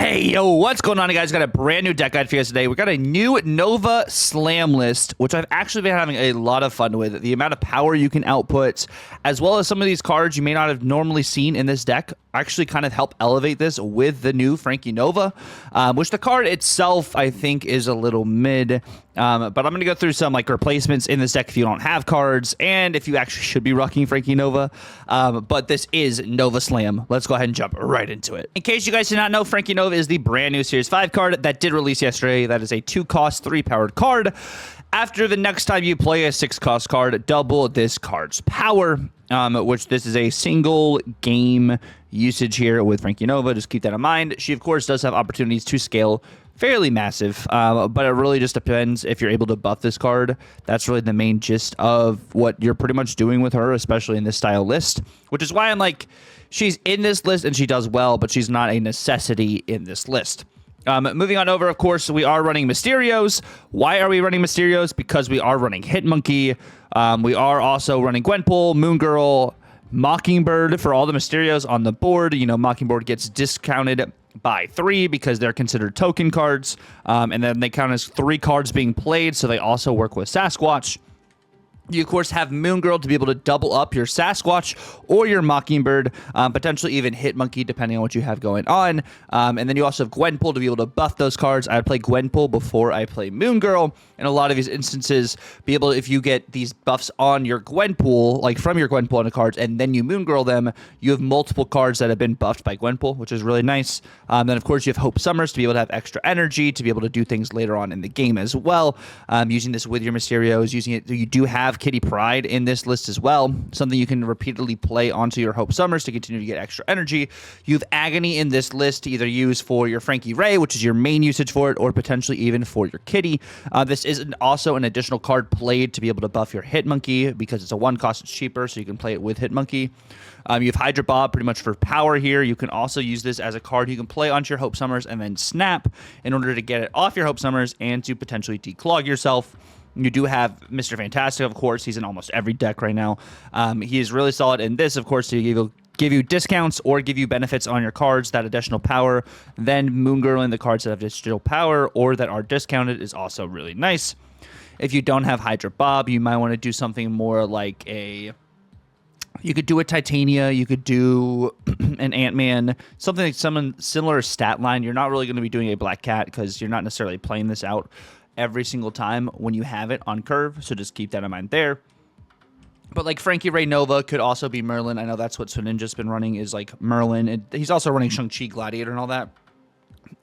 Hey, yo, what's going on, guys? Got a brand new deck guide for you guys today. We got a new Nova Slam list, which I've actually been having a lot of fun with. The amount of power you can output, as well as some of these cards you may not have normally seen in this deck, actually kind of help elevate this with the new Frankie Nova, which the card itself, I think, is a little mid. But I'm going to go through some like replacements in this deck if you don't have cards, and if you actually should be rocking Frankie Nova. But this is Nova Slam. Let's go ahead and jump right into it. In case you guys did not know, Frankie Nova is the brand new Series 5 card that did release yesterday. That is a 2-cost, 3-powered card. After the next time you play a 6-cost card, double this card's power, which this is a single game usage here with Frankie Nova. Just keep that in mind. She, of course, does have opportunities to scale fairly massive, but it really just depends if you're able to buff this card. That's really the main gist of what you're pretty much doing with her, especially in this style list, which is why I'm like, she's in this list and she does well, but she's not a necessity in this list. Moving on over, of course, we are running Mysterios. Why are we running Mysterios? Because we are running Hitmonkey. We are also running Gwenpool, Moon Girl, Mockingbird for all the Mysterios on the board. You know, Mockingbird gets discounted by 3 because they're considered token cards, and then they count as 3 cards being played, so they also work with Sasquatch. You, of course, have Moon Girl to be able to double up your Sasquatch or your Mockingbird, potentially even Hitmonkey, depending on what you have going on. And then you also have Gwenpool to be able to buff those cards. I would play Gwenpool before I play Moon Girl. In a lot of these instances, be able, if you get these buffs on your Gwenpool, like from your Gwenpool on the cards, and then you Moon Girl them, you have multiple cards that have been buffed by Gwenpool, which is really nice. Then, of course, you have Hope Summers to be able to have extra energy, to be able to do things later on in the game as well. Using this with your Mysterios, using it, you do have Kitty Pryde in this list as well, something you can repeatedly play onto your Hope Summers to continue to get extra energy. You have Agony in this list to either use for your Frankie Raye, which is your main usage for it, or potentially even for your Kitty. This is also an additional card played to be able to buff your Hitmonkey because it's a 1-cost, it's cheaper, so you can play it with Hitmonkey. You have Hydra Bob pretty much for power here. You can also use this as a card you can play onto your Hope Summers and then snap in order to get it off your Hope Summers and to potentially declog yourself. You do have Mr. Fantastic, of course. He's in almost every deck right now. He is really solid in this, of course, to give you discounts or give you benefits on your cards, that additional power. Then Moon Girl in the cards that have additional power or that are discounted is also really nice. If you don't have Hydra Bob, you might want to do something more like you could do a Titania, you could do an Ant-Man, something like some similar stat line. You're not really going to be doing a Black Cat because you're not necessarily playing this out every single time when you have it on curve, so just keep that in mind there. But like Frankie Raye Nova could also be Merlin. I know that's what Ninja's been running, is like Merlin. He's also running Shang-Chi, Gladiator, and all that.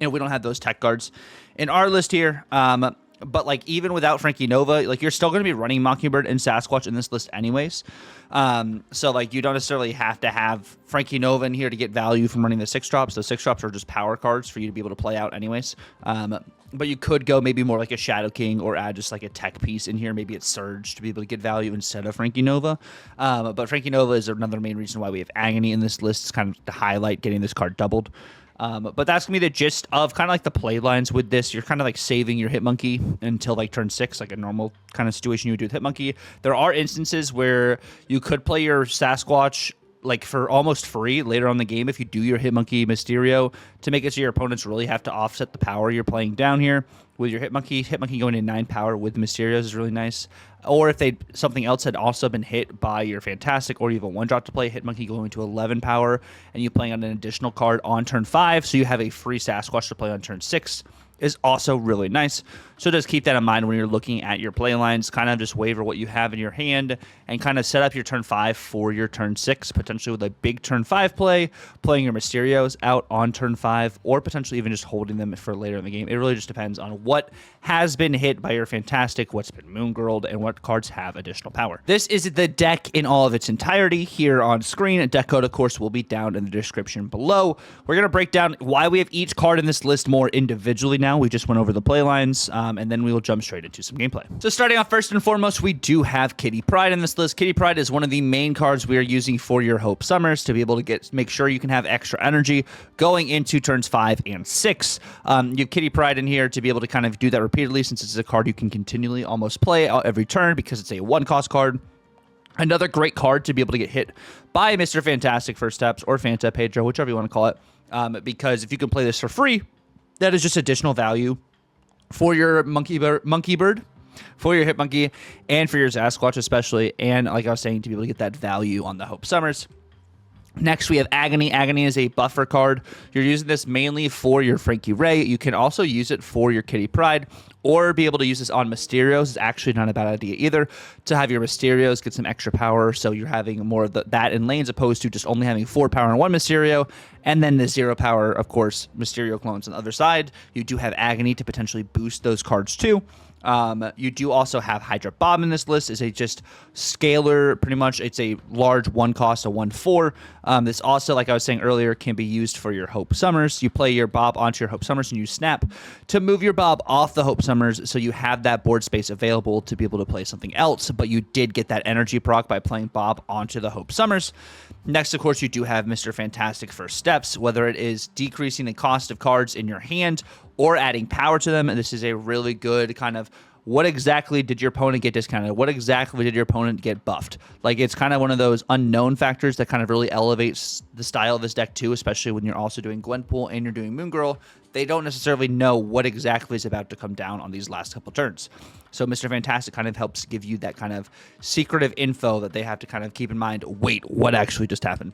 And we don't have those tech cards in our list here. But like even without Frankie Nova, like you're still going to be running Mockingbird and Sasquatch in this list anyways. So like you don't necessarily have to have Frankie Nova in here to get value from running the 6-drops. The 6-drops are just power cards for you to be able to play out anyways. But you could go maybe more like a Shadow King or add just like a tech piece in here. Maybe it's Surge to be able to get value instead of Frankie Nova. But Frankie Nova is another main reason why we have Agony in this list. It's kind of to highlight getting this card doubled. But that's going to be the gist of kind of like the play lines with this. You're kind of like saving your Hitmonkey until like turn 6, like a normal kind of situation you would do with Hitmonkey. There are instances where you could play your Sasquatch like for almost free later on in the game if you do your Hitmonkey Mysterio to make it so your opponents really have to offset the power you're playing down here with your Hitmonkey. Hitmonkey going to 9 power with Mysterios is really nice. Or if something else had also been hit by your Fantastic, or you have a 1-drop to play, Hitmonkey going to 11 power, and you playing on an additional card on turn 5, so you have a free Sasquatch to play on turn 6, is also really nice. So just keep that in mind when you're looking at your play lines. Kind of just waver what you have in your hand and kind of set up your turn 5 for your turn 6, potentially with a big turn 5 play, playing your Mysterios out on turn 5, or potentially even just holding them for later in the game. It really just depends on what has been hit by your Fantastic, what's been Moon Girled, and what cards have additional power. This is the deck in all of its entirety here on screen. Deck code, of course, will be down in the description below. We're going to break down why we have each card in this list more individually now. We just went over the play lines, and then we will jump straight into some gameplay. So starting off first and foremost, we do have Kitty Pryde in this list. Kitty Pryde is one of the main cards we are using for your Hope Summers to be able to make sure you can have extra energy going into turns 5 and 6. You have Kitty Pryde in here to be able to kind of do that repeatedly, since it's a card you can continually almost play every turn because it's a 1-cost card. Another great card to be able to get hit by Mr. Fantastic First Steps or Fanta Pedro, whichever you want to call it, because if you can play this for free, that is just additional value for your monkey bird, for your Hitmonkey, and for your Sasquatch especially, and like I was saying, to be able to get that value on the Hope Summers. Next, we have Agony. Agony is a buffer card. You're using this mainly for your Frankie Raye. You can also use it for your Kitty Pryde, or be able to use this on Mysterios. It's actually not a bad idea either, to have your Mysterios get some extra power, so you're having more of that in lanes, opposed to just only having 4 power on one Mysterio, and then the 0 power, of course, Mysterio clones on the other side. You do have Agony to potentially boost those cards too. You do also have Hydra Bob in this list. Is a just scalar, pretty much. It's a large 1 cost, a 1/4. This also, like I was saying earlier, can be used for your Hope Summers. You play your Bob onto your Hope Summers and you snap to move your Bob off the Hope Summers, so you have that board space available to be able to play something else, but you did get that energy proc by playing Bob onto the Hope Summers. Next, of course, you do have Mr. Fantastic First Steps, whether it is decreasing the cost of cards in your hand or adding power to them. And this is a really good kind of, what exactly did your opponent get discounted? What exactly did your opponent get buffed? Like, it's kind of one of those unknown factors that kind of really elevates the style of this deck too, especially when you're also doing Gwenpool and you're doing Moon Girl. They don't necessarily know what exactly is about to come down on these last couple turns. So Mr. Fantastic kind of helps give you that kind of secretive info that they have to kind of keep in mind. Wait, what actually just happened?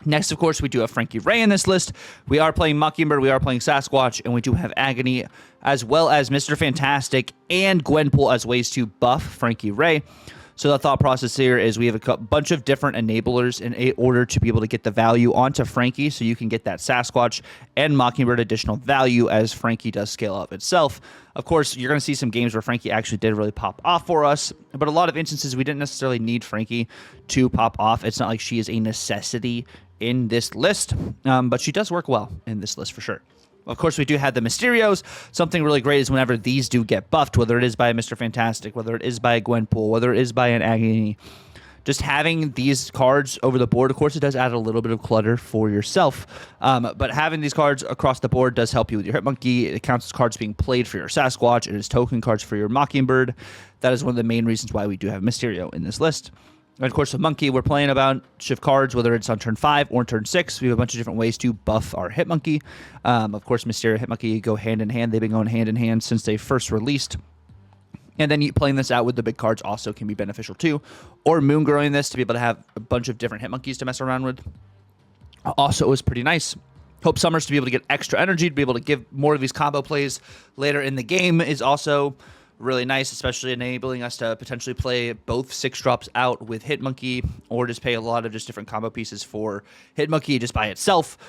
Next, of course, we do have Frankie Raye in this list. We are playing Mockingbird, we are playing Sasquatch, and we do have Agony, as well as Mr. Fantastic and Gwenpool as ways to buff Frankie Raye. So the thought process here is we have a bunch of different enablers in order to be able to get the value onto Frankie, so you can get that Sasquatch and Mockingbird additional value as Frankie does scale up itself. Of course, you're going to see some games where Frankie actually did really pop off for us, but a lot of instances we didn't necessarily need Frankie to pop off. It's not like she is a necessity in this list, but she does work well in this list for sure. Of course, we do have the Mysterios. Something really great is whenever these do get buffed, whether it is by Mr. Fantastic, whether it is by a Gwenpool, whether it is by an Agony, just having these cards over the board, of course, it does add a little bit of clutter for yourself, but having these cards across the board does help you with your Hitmonkey. It counts as cards being played for your Sasquatch, and as token cards for your Mockingbird. That is one of the main reasons why we do have Mysterio in this list. And of course, with Monkey, we're playing a bunch of cards, whether it's on turn 5 or turn 6. We have a bunch of different ways to buff our Hitmonkey. Of course, Mysterio, Hitmonkey go hand in hand. They've been going hand in hand since they first released. And then playing this out with the big cards also can be beneficial too. Or moon growing this to be able to have a bunch of different Hitmonkeys to mess around with. Also is pretty nice. Hope Summers to be able to get extra energy, to be able to give more of these combo plays later in the game is also really nice, especially enabling us to potentially play both 6 drops out with Hitmonkey, or just pay a lot of just different combo pieces for Hitmonkey just by itself.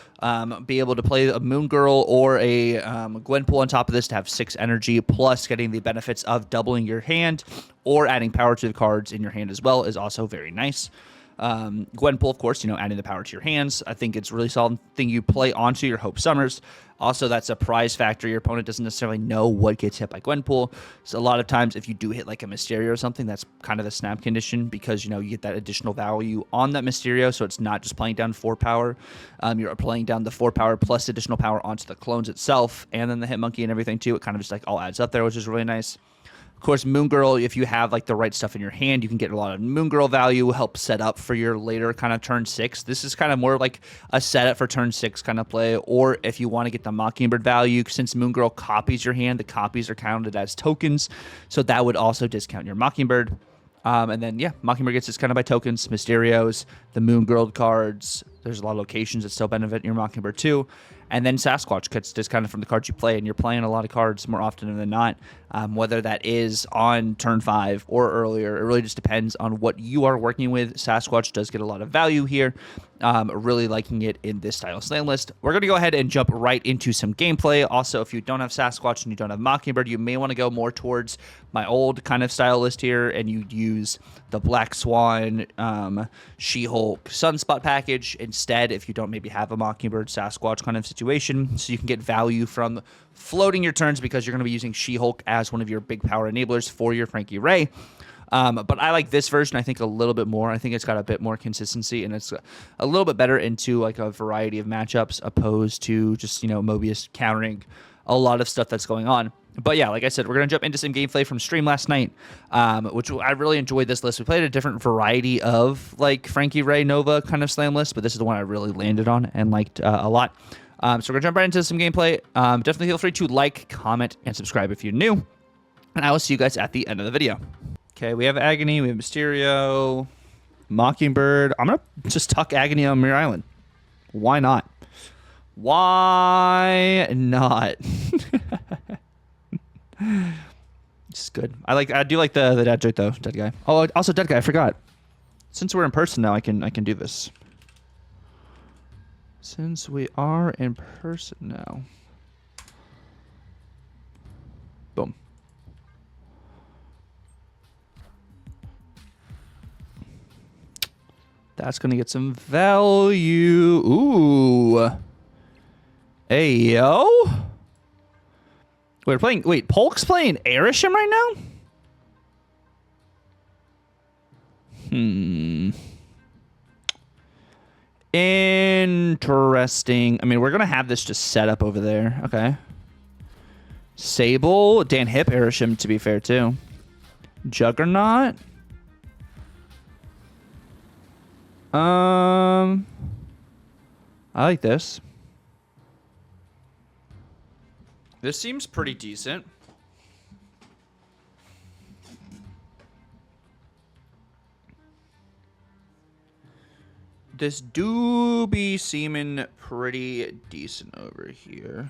Be able to play a Moon Girl or a Gwenpool on top of this to have 6 energy, plus getting the benefits of doubling your hand or adding power to the cards in your hand as well is also very nice. Gwenpool, of course, adding the power to your hands. I think it's a really solid thing you play onto your Hope Summers. Also, that surprise factor, your opponent doesn't necessarily know what gets hit by Gwenpool. So a lot of times, if you do hit like a Mysterio or something, that's kind of the snap condition, because, you get that additional value on that Mysterio. So it's not just playing down 4 power. You're playing down the 4 power plus additional power onto the clones itself, and then the Hitmonkey and everything too. It kind of just like all adds up there, which is really nice. Of course, Moon Girl, if you have like the right stuff in your hand, you can get a lot of Moon Girl value, help set up for your later kind of turn 6. This is kind of more like a setup for turn 6 kind of play. Or if you want to get the Mockingbird value, since Moon Girl copies your hand, the copies are counted as tokens. So that would also discount your Mockingbird. And then, yeah, Mockingbird gets discounted by tokens, Mysterios, the Moon Girl cards. There's a lot of locations that still benefit your Mockingbird too. And then Sasquatch gets discounted from the cards you play, and you're playing a lot of cards more often than not, whether that is on turn 5 or earlier. It really just depends on what you are working with. Sasquatch does get a lot of value here. Really liking it in this style slam list. We're going to go ahead and jump right into some gameplay. Also, if you don't have Sasquatch and you don't have Mockingbird, you may want to go more towards my old kind of style list here, and you'd use the Black Swan, She-Hulk, Sunspot package instead, if you don't maybe have a Mockingbird, Sasquatch kind of situation, so you can get value from floating your turns, because you're going to be using She-Hulk as one of your big power enablers for your Frankie Raye. But I like this version, I think, a little bit more. I think it's got a bit more consistency, and it's a little bit better into like a variety of matchups, opposed to just, Mobius countering a lot of stuff that's going on. But yeah, like I said, we're going to jump into some gameplay from stream last night, which I really enjoyed this list. We played a different variety of like Frankie Raye Nova kind of slam list, but this is the one I really landed on and liked a lot. So we're going to jump right into some gameplay. Definitely feel free to like, comment, and subscribe if you're new. And I will see you guys at the end of the video. Okay, we have Agony, we have Mysterio, Mockingbird. I'm going to just tuck Agony on Mirror Island. Why not? Why not? It's good. I do like the dad joke though. Dead guy. Oh, also dead guy. I forgot. Since we're in person now, I can do this. Since we are in person now. Boom. That's gonna get some value. Ooh. Hey yo. We're playing. Wait, Polk's playing Airisham right now? Interesting. I mean, we're gonna have this just set up over there. Okay. Sable, Dan Hip, Airisham, to be fair too. Juggernaut. I like this. This seems pretty decent. This do be seeming pretty decent over here.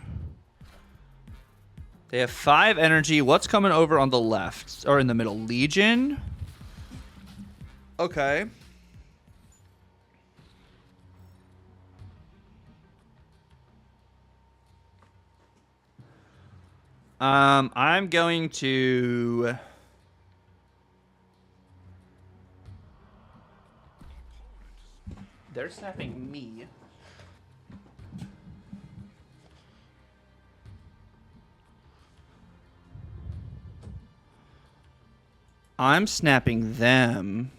They have 5 energy. What's coming over on the left? Or in the middle? Legion? Okay. I'm going to... They're snapping me. I'm snapping them.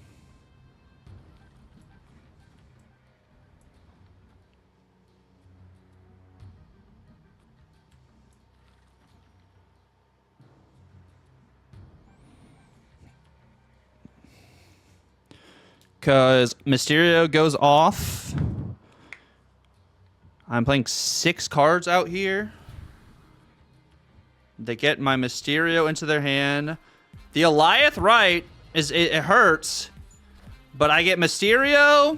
Because Mysterio goes off. I'm playing 6 cards out here. They get my Mysterio into their hand. The Goliath right is it hurts, but I get Mysterio.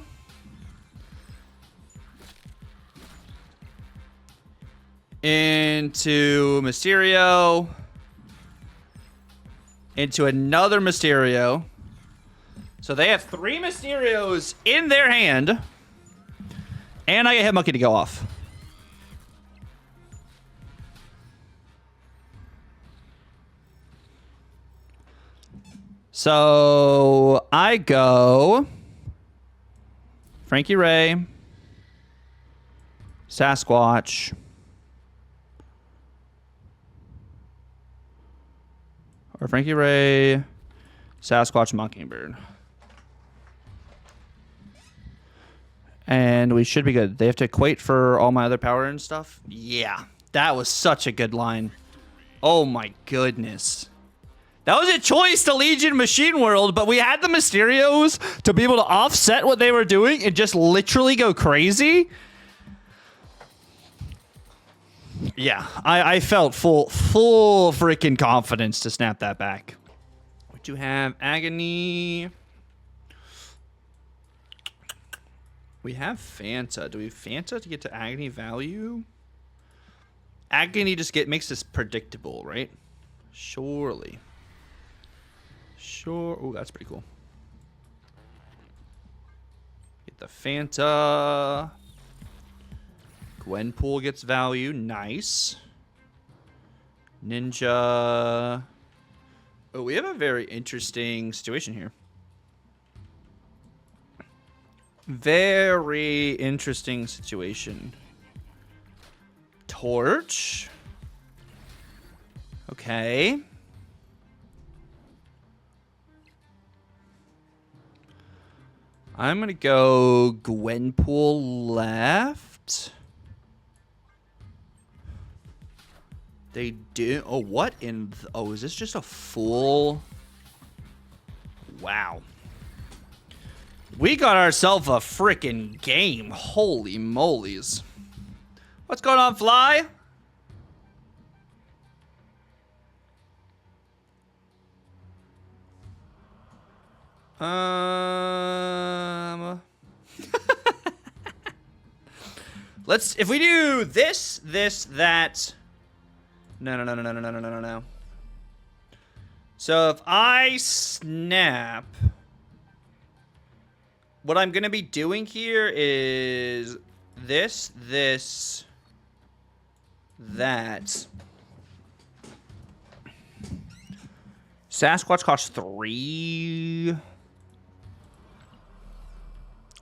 Into Mysterio. Into another Mysterio. So they have 3 Mysterios in their hand. And I get Hit Monkey to go off. So I go Frankie Raye, Sasquatch, or Frankie Raye, Sasquatch, Mockingbird. And we should be good. They have to equate for all my other power and stuff. Yeah, that was such a good line. Oh my goodness. That was a choice to Legion Machine World, but we had the Mysterios to be able to offset what they were doing and just literally go crazy. Yeah, I felt full freaking confidence to snap that back. What do you have? Agony. We have Fanta. Do we have Fanta to get to Agony value? Agony just makes this predictable, right? Surely. Sure. Oh, that's pretty cool. Get the Fanta. Gwenpool gets value. Nice. Ninja. Oh, we have a very interesting situation here. Very interesting situation. Torch. Okay. I'm going to go Gwenpool left. They do. Oh, what in? Oh, is this just a full? Wow. We got ourselves a freaking game. Holy molies. What's going on, Fly? Let's, if we do this, that. No. So if I snap, what I'm going to be doing here is this, that. Sasquatch costs 3.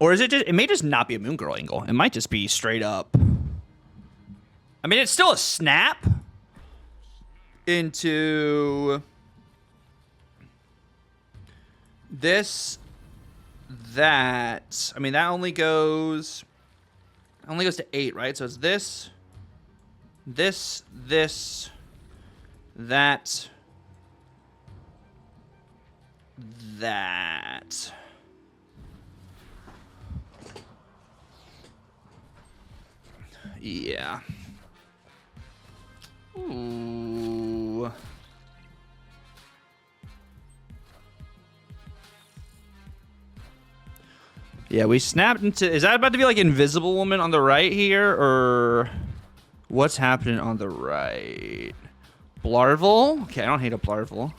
Or is it just, it may just not be a Moon Girl angle. It might just be straight up. I mean, it's still a snap into this, that. I mean, that only goes to 8, right? So it's this, that. Yeah. Ooh. Yeah, we snapped into... Is that about to be like Invisible Woman on the right here? Or what's happening on the right? Blarvel? Okay, I don't hate a Blarvel.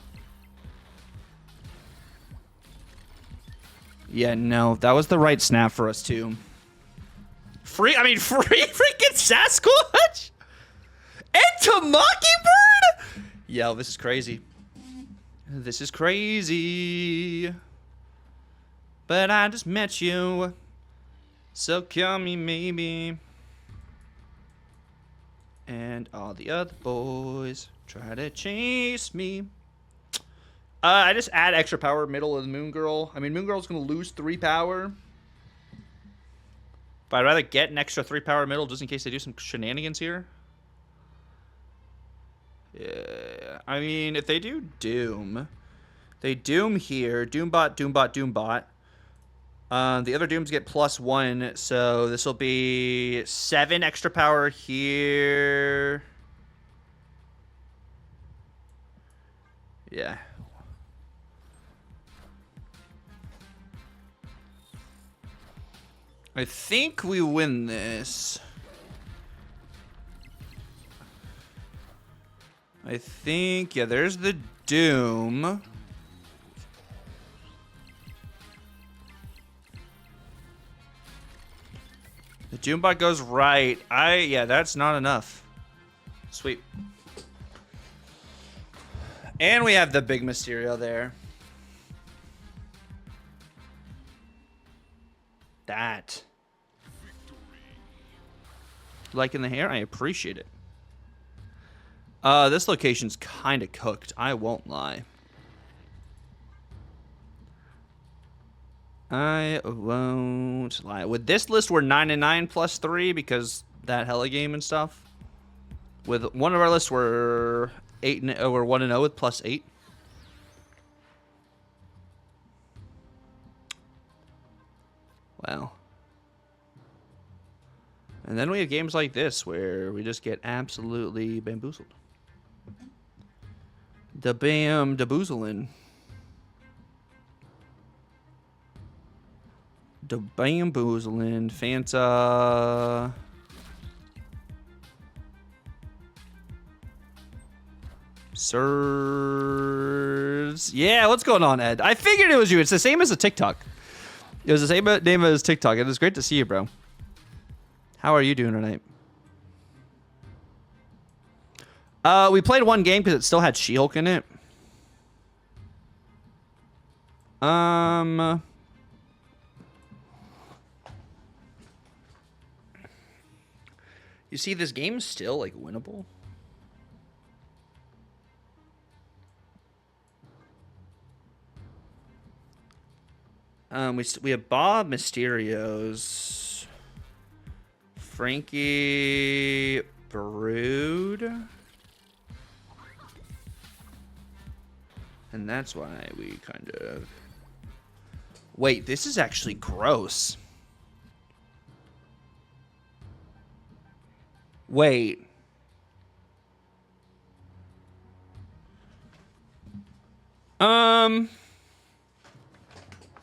Yeah, no, that was the right snap for us too. Free freaking Sasquatch? Into Mockingbird? Yo, this is crazy. This is crazy. But I just met you. So call me maybe. And all the other boys try to chase me. I just add extra power middle of the Moon Girl. I mean, Moon Girl's going to lose 3 power. But I'd rather get an extra 3 power middle just in case they do some shenanigans here. Yeah. I mean, if they do Doom. They Doom here. Doombot. The other Dooms get +1. So this will be 7 extra power here. Yeah. I think we win this. I think, yeah, there's the Doom. The Doombot goes right. Yeah, that's not enough. Sweet. And we have the big Mysterio there. That. Liking the hair? I appreciate it. This location's kind of cooked. I won't lie. I won't lie. With this list, we're 9-9 +3 because that hella game and stuff. With one of our lists, we're 8-0. We're 1-0 with +8. Wow. And then we have games like this where we just get absolutely bamboozled. The bamboozling. The bamboozling. Fanta. Sirs. Yeah, what's going on, Ed? I figured it was you. It's the same as a TikTok. It was the same name as TikTok. It was great to see you, bro. How are you doing tonight? We played one game because it still had She-Hulk in it. You see, this game's still like winnable. We have Bob Mysterio's, Frankie Brood. And that's why we kind of... Wait, this is actually gross. Wait.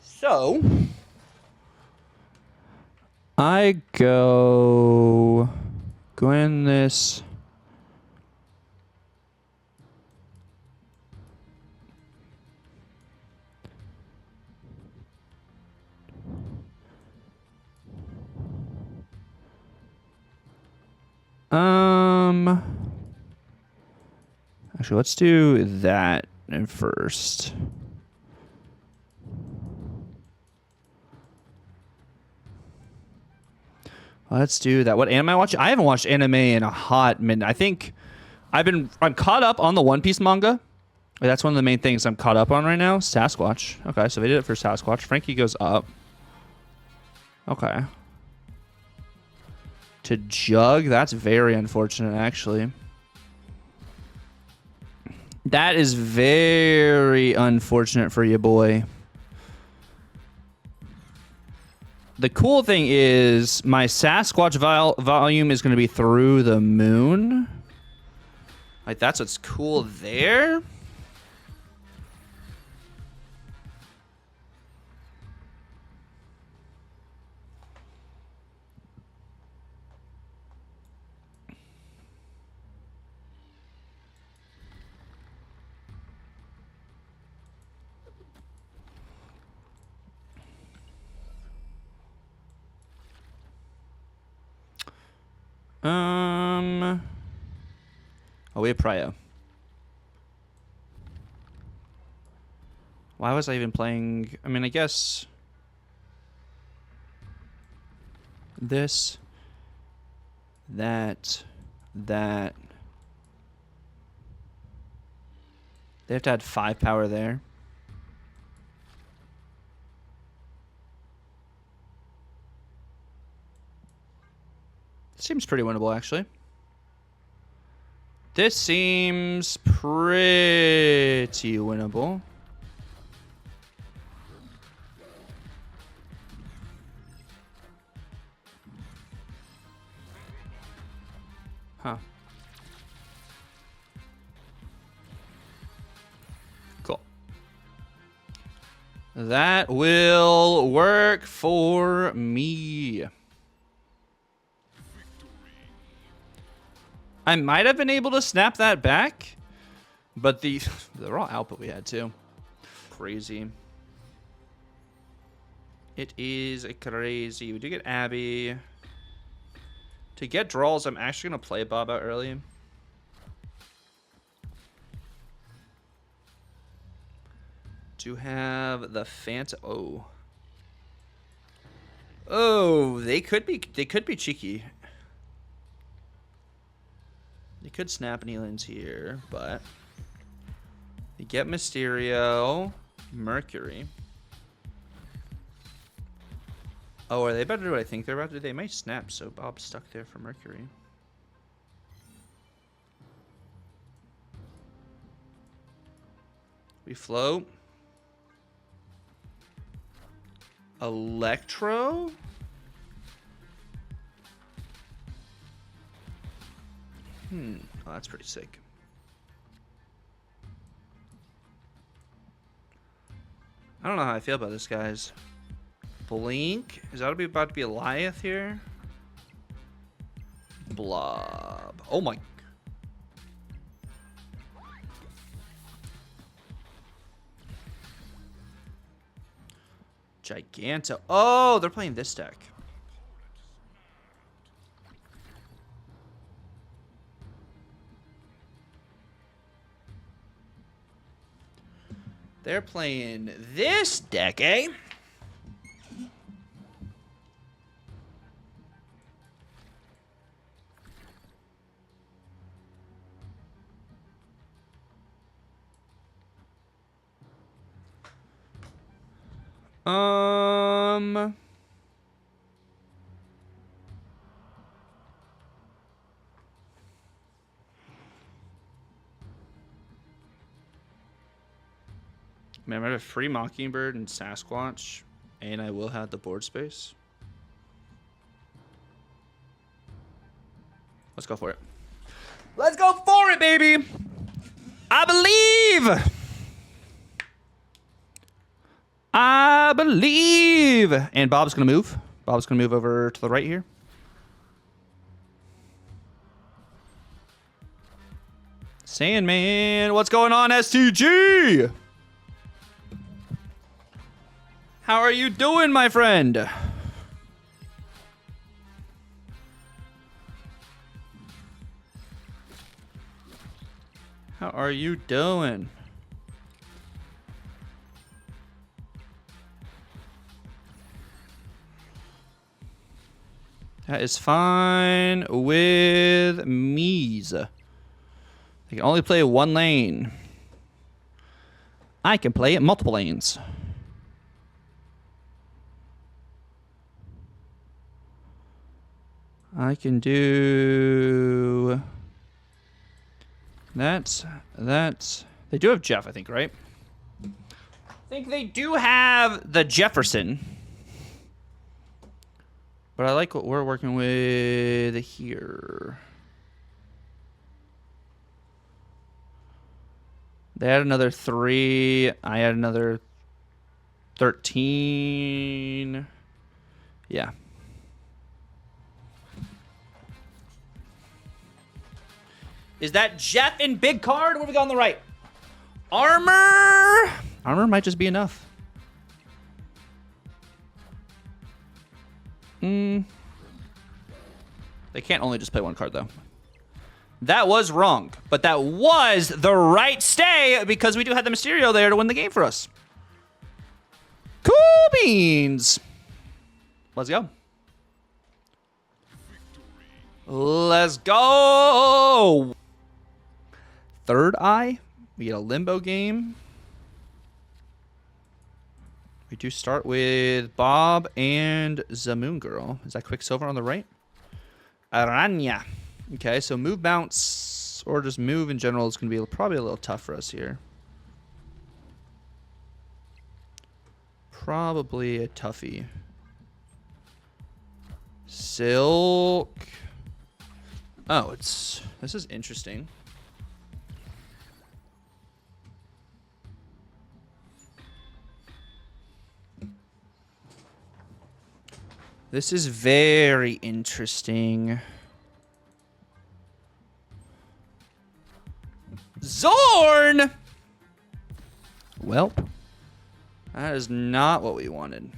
So I go in this. Actually, let's do that first. Let's do that. What anime I watch? I haven't watched anime in a hot minute. I think I'm caught up on the One Piece manga. That's one of the main things I'm caught up on right now. Sasquatch. Okay, so they did it for Sasquatch. Frankie goes up. Okay. To Jug? That's very unfortunate, actually. That is very unfortunate for you, boy. The cool thing is my Sasquatch volume is going to be through the moon. Like, that's what's cool there. Oh, we have Prio. Why was I even playing? I mean, I guess this, that. They have to add 5 power there. Seems pretty winnable, actually. This seems pretty winnable. Huh. Cool. That will work for me. I might have been able to snap that back, but the raw output we had too. Crazy. It is crazy. We do get Abby. To get draws, I'm actually going to play Bob out early. To have the Phantom. Oh, they could be cheeky. They could snap Neelan's here, but they get Mysterio, Mercury. Oh, are they about to do what I think they're about to do? They might snap, so Bob's stuck there for Mercury. We float. Electro? Oh, that's pretty sick. I don't know how I feel about this, guys. Blink? Is that about to be a Goliath here? Blob. Oh my. Giganto. Oh, they're playing this deck. They're playing this deck, eh? Man, I have a free Mockingbird and Sasquatch, and I will have the board space. Let's go for it. Let's go for it, baby! I believe! I believe! And Bob's going to move. Bob's going to move over to the right here. Sandman, what's going on, STG? How are you doing, my friend? How are you doing? That is fine with me's. They can only play one lane. I can play it multiple lanes. I can do that. They do have Jeff, I think, right? I think they do have the Jefferson. But I like what we're working with here. They had another 3. I had another 13. Yeah. Is that Jeff in big card? What do we got on the right? Armor. Armor might just be enough. They can't only just play one card, though. That was wrong, but that was the right stay because we do have the Mysterio there to win the game for us. Cool beans. Let's go. Let's go. Third eye. We get a limbo game. We do start with Bob and Zamoon Girl. Is that Quicksilver on the right? Aranya. Okay, so move, bounce, or just move in general is going to be probably a little tough for us here. Probably a toughie. Silk. Oh, this is interesting. This is very interesting. Zorn! Well, that is not what we wanted.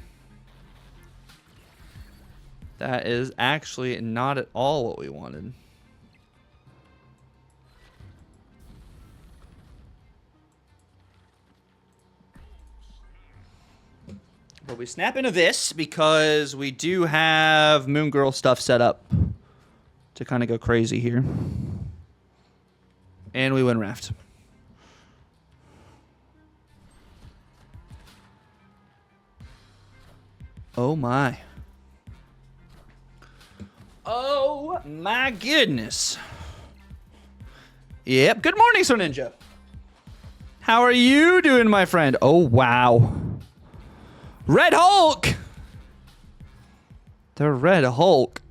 That is actually not at all what we wanted. But we snap into this because we do have Moon Girl stuff set up to kind of go crazy here. And we win Raft. Oh my. Oh my goodness. Yep. Good morning, Sir Ninja. How are you doing, my friend? Oh, wow. Red Hulk! The Red Hulk.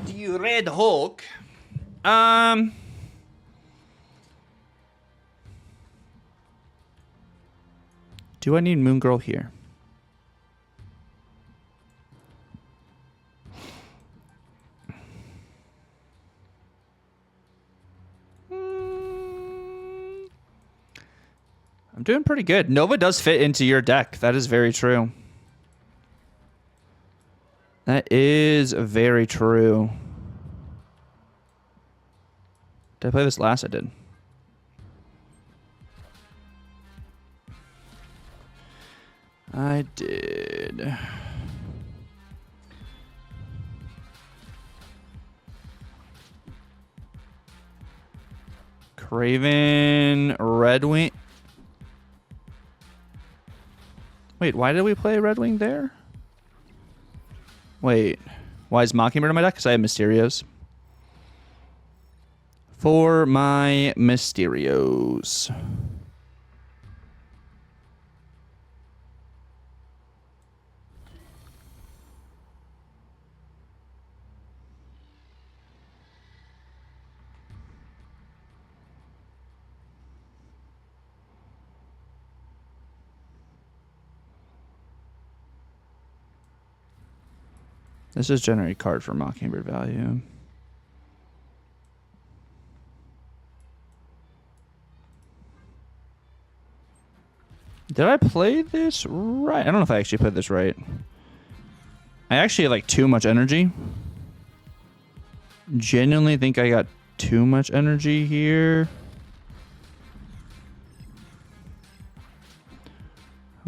The Red Hulk. Do I need Moon Girl here? I'm doing pretty good. Nova does fit into your deck. That is very true. That is very true. Did I play this last? I did. I did. Craven, Red Wing. Wait, why did we play Red Wing there? Wait. Why is Mockingbird in my deck? Because I have Mysterios. For my Mysterios. This is generate card for Mockingbird value. Did I play this right? I don't know if I actually played this right. I actually have like too much energy. Genuinely think I got too much energy here.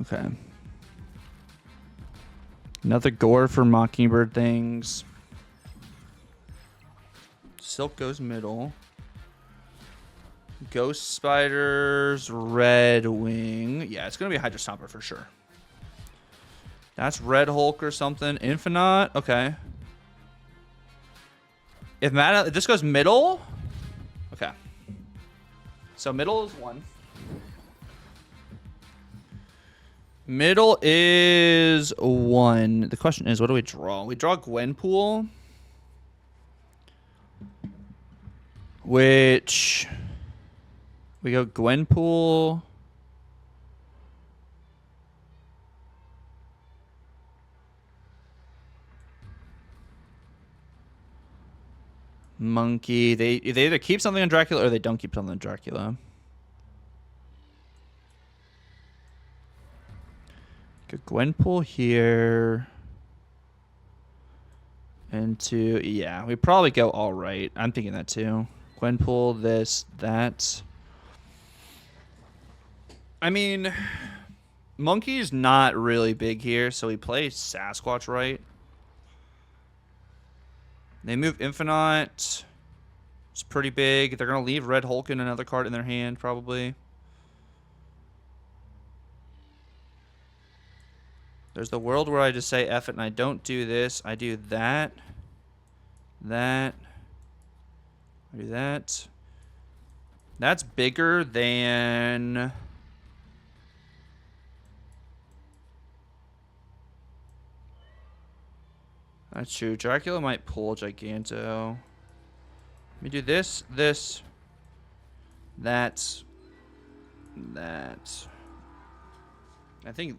Okay. Another gore for Mockingbird things. Silk goes middle. Ghost Spiders, Red Wing. Yeah, it's going to be a Hydra Stomper for sure. That's Red Hulk or something. Infinite. Okay. If mana, this goes middle. Okay. So middle is 1. Middle is 1. The question is, what do we draw? We draw Gwenpool. Which... We go Gwenpool. Monkey. They either keep something on Dracula or they don't keep something on Dracula. Go Gwenpool here. Into, yeah, we probably go all right. I'm thinking that too. Gwenpool, this, that. I mean, Monkey's not really big here, so we play Sasquatch right. They move Infinite. It's pretty big. They're going to leave Red Hulk and another card in their hand, probably. There's the world where I just say F it and I don't do this. I do that. That. I do that. That's bigger than... That's true. Dracula might pull Giganto. Let me do this, this, that, that. I think...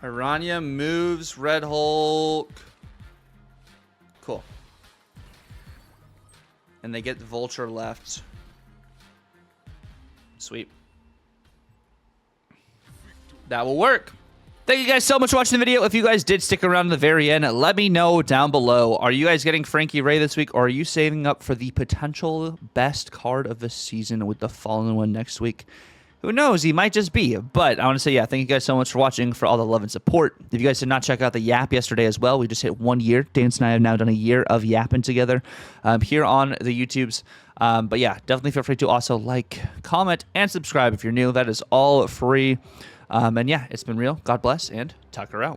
Irania moves Red Hulk. Cool. And they get the Vulture left. Sweet. That will work. Thank you guys so much for watching the video. If you guys did stick around to the very end, let me know down below. Are you guys getting Frankie Raye this week, or are you saving up for the potential best card of the season with the Fallen One next week? Who knows? He might just be. But I want to say, yeah, thank you guys so much for watching, for all the love and support. If you guys did not check out the Yap yesterday as well, we just hit 1 year. Dance and I have now done a year of yapping together here on the YouTubes. But yeah, definitely feel free to also like, comment, and subscribe if you're new. That is all free. And yeah, it's been real. God bless, and Tucker out.